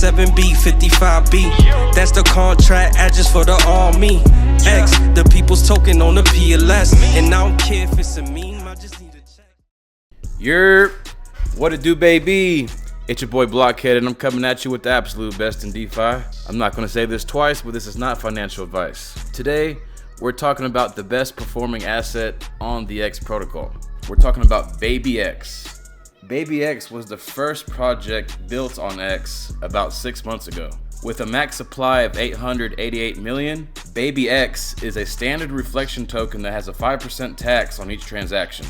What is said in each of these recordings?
47B, 55B. That's the contract address for the army. X, the people's token on the PLS. And I don't care if it's a meme, I just need a check. What it do, baby? It's your boy Blockhead, and I'm coming at you with the absolute best in DeFi. I'm not going to say this twice, but this is not financial advice. Today, we're talking about the best performing asset on the X protocol. We're talking about BabyX. BabyX was the first project built on X about 6 months ago. With a max supply of 888 million, BabyX is a standard reflection token that has a 5% tax on each transaction.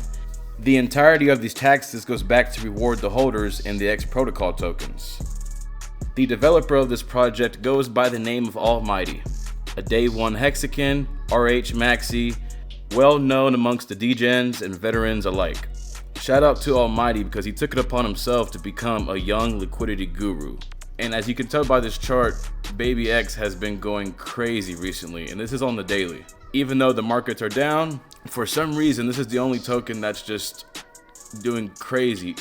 The entirety of these taxes goes back to reward the holders in the X protocol tokens. The developer of this project goes by the name of Almighty, a day one Hexagon, RH Maxi, well known amongst the degens and veterans alike. Shout out to Almighty because he took it upon himself to become a young liquidity guru. And as you can tell by this chart, BabyX has been going crazy recently, and this is on the daily. Even though the markets are down, for some reason, this is the only token that's just doing crazy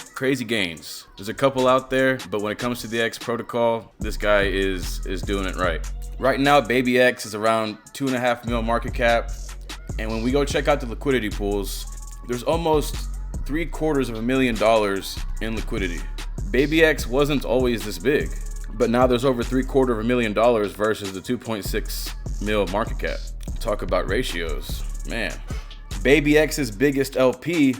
gains. There's a couple out there, but when it comes to the X protocol, this guy is doing it right. Right now, BabyX is around 2.5 mil market cap. And when we go check out the liquidity pools, there's almost $750,000 in liquidity. BabyX wasn't always this big, but now there's over $750,000 versus the 2.6 mil market cap. Talk about ratios, man. BabyX's biggest LP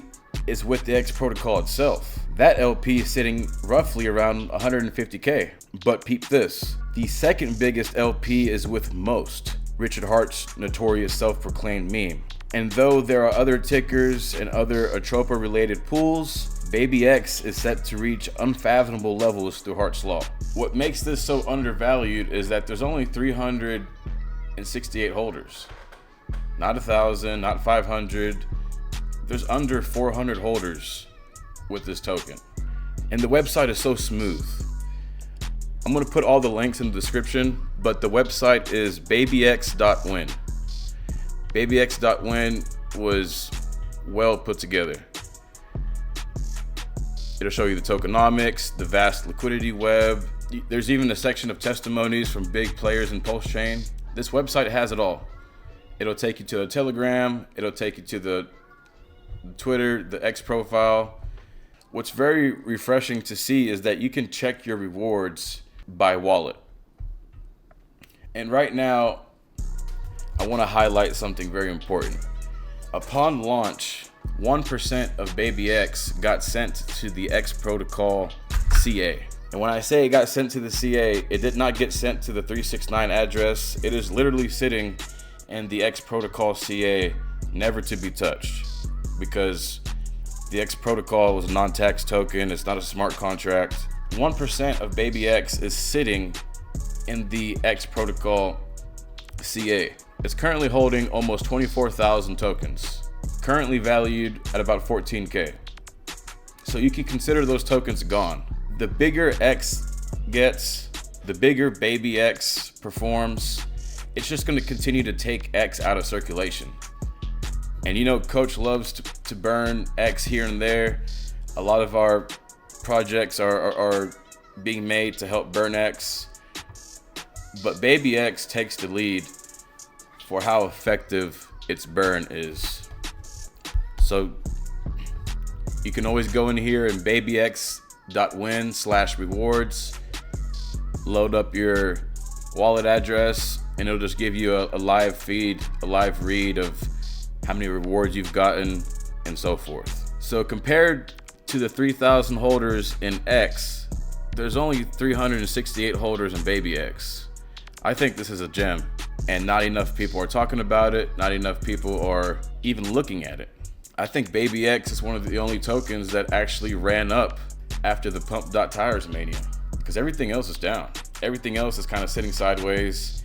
is with the X protocol itself. That LP is sitting roughly around 150K. But peep this, the second biggest LP is with Most, Richard Hart's notorious self-proclaimed meme. And though there are other tickers and other Atropa related pools, BabyX is set to reach unfathomable levels through Hart's Law. What makes this so undervalued is that there's only 368 holders. Not 1,000, not 500. There's under 400 holders with this token. And the website is so smooth. I'm gonna put all the links in the description, but the website is babyx.win. Babyx.win was well put together. It'll show you the tokenomics, the vast liquidity web. There's even a section of testimonies from big players in Pulse Chain. This website has it all. It'll take you to a Telegram, it'll take you to the Twitter, the X profile. What's very refreshing to see is that you can check your rewards by wallet. And right now, I want to highlight something very important. Upon launch, 1% of BabyX got sent to the X protocol CA. And when I say it got sent to the CA, it did not get sent to the 369 address. It is literally sitting in the X protocol CA, never to be touched, because the X protocol was a non-tax token. It's not a smart contract. 1% of BabyX is sitting in the X protocol CA. It's currently holding almost 24,000 tokens, currently valued at about 14K. So you can consider those tokens gone. The bigger X gets, the bigger BabyX performs. It's just going to continue to take X out of circulation. And you know, Coach loves to burn X here and there. A lot of our projects are being made to help burn X. But BabyX takes the lead for how effective its burn is. So you can always go in here and babyx.win/rewards, load up your wallet address, and it'll just give you a live feed, a live read of how many rewards you've gotten and so forth. So compared to the 3,000 holders in X, there's only 368 holders in BabyX. I think this is a gem, and not enough people are talking about it. Not enough people are even looking at it. I think BabyX is one of the only tokens that actually ran up after the pump.tires mania, because everything else is down. Everything else is kind of sitting sideways.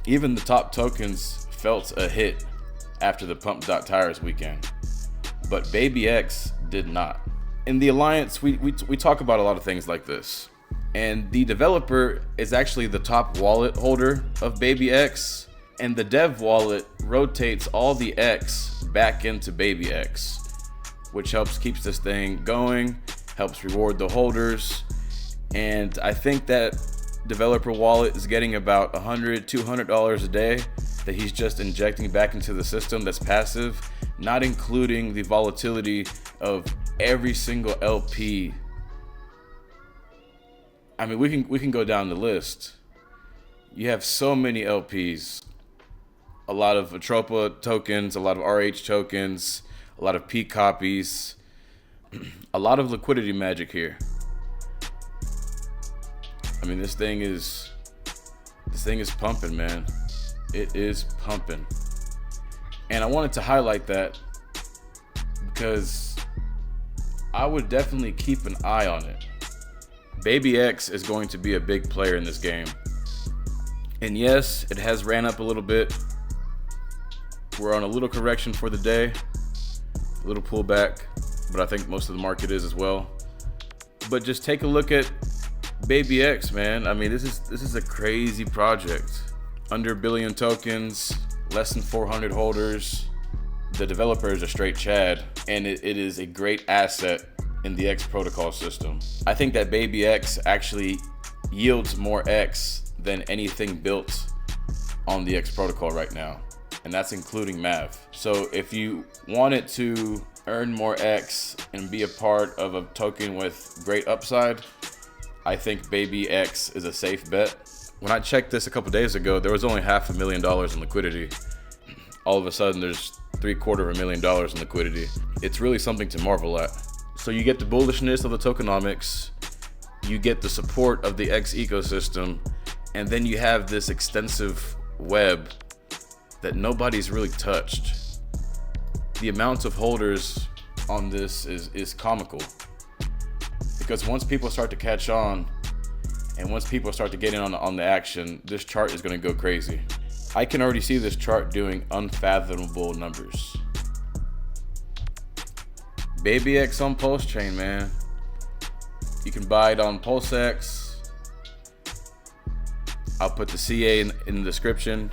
Even the top tokens felt a hit after the pump.tires weekend, but BabyX did not. In the Alliance, we talk about a lot of things like this, and the developer is actually the top wallet holder of BabyX, and the dev wallet rotates all the X back into BabyX, which keeps this thing going, helps reward the holders. And I think that developer wallet is getting about $100, $200 a day that he's just injecting back into the system that's passive, not including the volatility of every single LP. I mean, we can go down the list. You have so many LPs, a lot of Atropa tokens, a lot of RH tokens, a lot of P copies, a lot of liquidity magic here. I mean, this thing is pumping, man. It is pumping. And I wanted to highlight that because I would definitely keep an eye on it. BabyX is going to be a big player in this game. And yes, it has ran up a little bit. We're on a little correction for the day, a little pullback, but I think most of the market is as well. But just take a look at BabyX, man. I mean, this is a crazy project. Under a billion tokens, less than 400 holders. The developers are straight Chad, and it is a great asset in the X protocol system. I think that BabyX actually yields more X than anything built on the X protocol right now, and that's including MAV. So if you wanted to earn more X and be a part of a token with great upside, I think BabyX is a safe bet. When I checked this a couple days ago, there was only $500,000 in liquidity. All of a sudden, there's $750,000 in liquidity. It's really something to marvel at. So you get the bullishness of the tokenomics, you get the support of the X ecosystem, and then you have this extensive web that nobody's really touched. The amount of holders on this is comical. Because once people start to catch on, and once people start to get in on the action, this chart is going to go crazy. I can already see this chart doing unfathomable numbers. BabyX on Pulse Chain, man. You can buy it on PulseX. I'll put the CA in the description.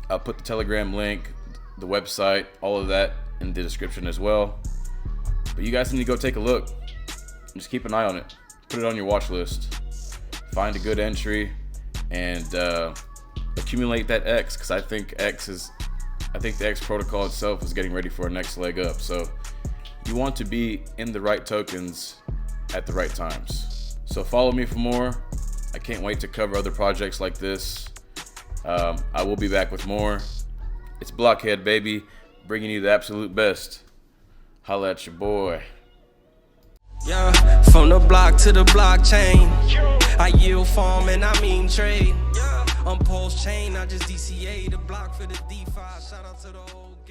I'll put the Telegram link, the website, all of that in the description as well. But you guys need to go take a look. Just keep an eye on it. Put it on your watch list. Find a good entry and accumulate that X, because I think the X protocol itself is getting ready for a next leg up. So you want to be in the right tokens at the right times. So follow me for more. I can't wait to cover other projects like this. I will be back with more. It's Blockhead, baby, bringing you the absolute best. Holla at your boy. Yeah, from the block to the blockchain, I yield farm and I mean trade. On Pulse Chain, I just DCA the block for the DeFi. Shout out to the whole game.